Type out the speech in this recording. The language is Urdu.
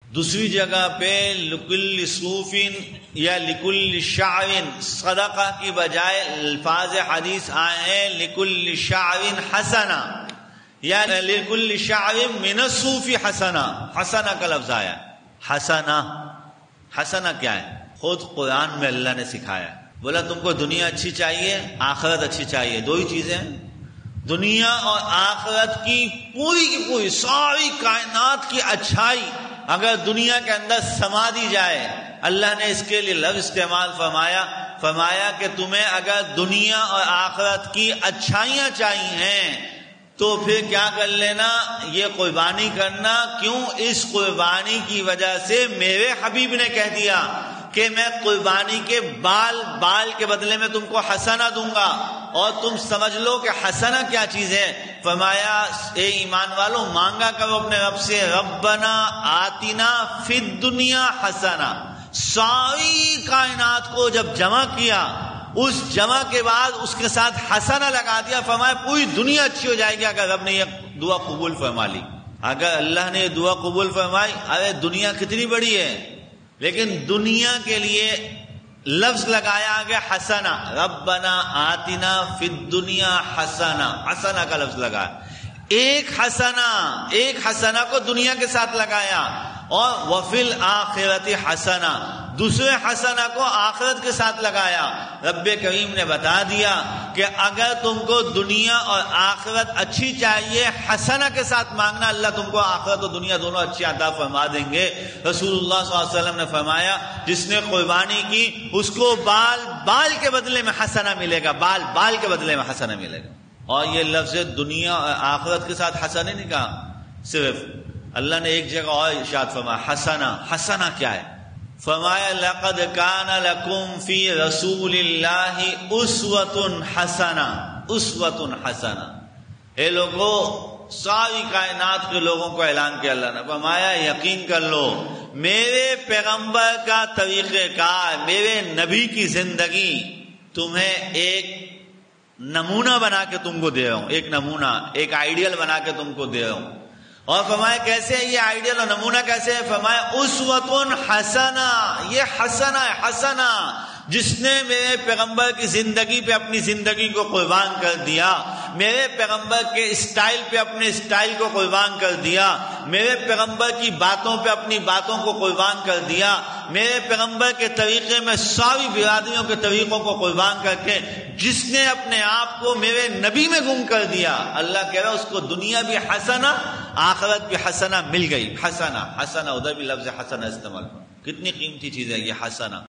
دوسری جگہ پہ لکل صوفین یا لکل شعر صدقہ کی بجائے الفاظ حدیث آئے ہیں لکل شعر حسنہ یا لکل شعر من الصوف حسنہ. حسنہ کا لفظ آیا. حسنہ کیا ہے؟ خود قرآن میں اللہ نے سکھایا. بولا تم کو دنیا اچھی چاہیے آخرت اچھی چاہیے، دو ہی چیزیں ہیں. دنیا اور آخرت کی پوری ساری کائنات کی اچھائی اگر دنیا کے اندر سما دی جائے، اللہ نے اس کے لیے لفظ استعمال فرمایا کہ تمہیں اگر دنیا اور آخرت کی اچھائیاں چاہیے تو پھر کیا کر لینا، یہ قربانی کرنا. کیوں؟ اس قربانی کی وجہ سے میرے حبیب نے کہہ دیا کہ میں قربانی کے بال کے بدلے میں تم کو حسنہ دوں گا. اور تم سمجھ لو کہ حسنہ کیا چیز ہے. فرمایا اے ایمان والو مانگا کرو اپنے رب سے ربنا آتنا فی الدنیا حسنہ. ساری کائنات کو جب جمع کیا، اس جمع کے بعد اس کے ساتھ حسنہ لگا دیا. فرمایا پوری دنیا اچھی ہو جائے گی اگر رب نے یہ دعا قبول فرما لی. اگر اللہ نے یہ دعا قبول فرمائی، ارے دنیا کتنی بڑی ہے، لیکن دنیا کے لیے لفظ لگایا گیا حسنہ. ربنا آتنا فی الدنیا حسنہ. حسنہ کا لفظ لگایا. ایک حسنہ کو دنیا کے ساتھ لگایا. اور وفی الآخرۃ حسنہ، دوسرے حسنہ کو آخرت کے ساتھ لگایا. رب کریم نے بتا دیا کہ اگر تم کو دنیا اور آخرت اچھی چاہیے، حسنہ کے ساتھ مانگنا، اللہ تم کو آخرت اور دنیا دونوں اچھی عطا فرما دیں گے. رسول اللہ صلی اللہ علیہ وسلم نے فرمایا جس نے قربانی کی اس کو بال کے بدلے میں حسنہ ملے گا. بال کے بدلے میں حسنہ ملے گا. اور یہ لفظ دنیا اور آخرت کے ساتھ حسنہ نہیں کہا، صرف اللہ نے ایک جگہ اور ارشاد فرمایا حسنہ کیا ہے؟ فرمایا لقد کان لکم فی رسول اللہ اسوۃ حسنہ. اے لوگو، ساری کائنات کے لوگوں کو اعلان کیا اللہ نے. فرمایا یقین کر لو میرے پیغمبر کا طریقہ کار، میرے نبی کی زندگی تمہیں ایک نمونہ بنا کے تم کو دے رہا ہوں. ایک نمونہ، ایک آئیڈیل بنا کے تم کو دے رہا ہوں. اور فرمایا کیسے ہے یہ آئیڈیل اور نمونہ کیسے ہے؟ فرمایا اسوۃ حسنہ. یہ حسنہ جس نے میرے پیغمبر کی زندگی پہ اپنی زندگی کو قربان کر دیا، میرے پیغمبر کے اسٹائل پہ اپنے اسٹائل کو قربان کر دیا، میرے پیغمبر کی باتوں پہ اپنی باتوں کو قربان کر دیا، میرے پیغمبر کے طریقے میں ساری برادریوں کے طریقوں کو قربان کر کے جس نے اپنے آپ کو میرے نبی میں گم کر دیا، اللہ کہہ رہا اس کو دنیا بھی حسنہ آخرت بھی حسنہ مل گئی. حسنہ ادھر بھی لفظ حسنہ استعمال. کتنی قیمتی چیز ہے یہ حسنہ.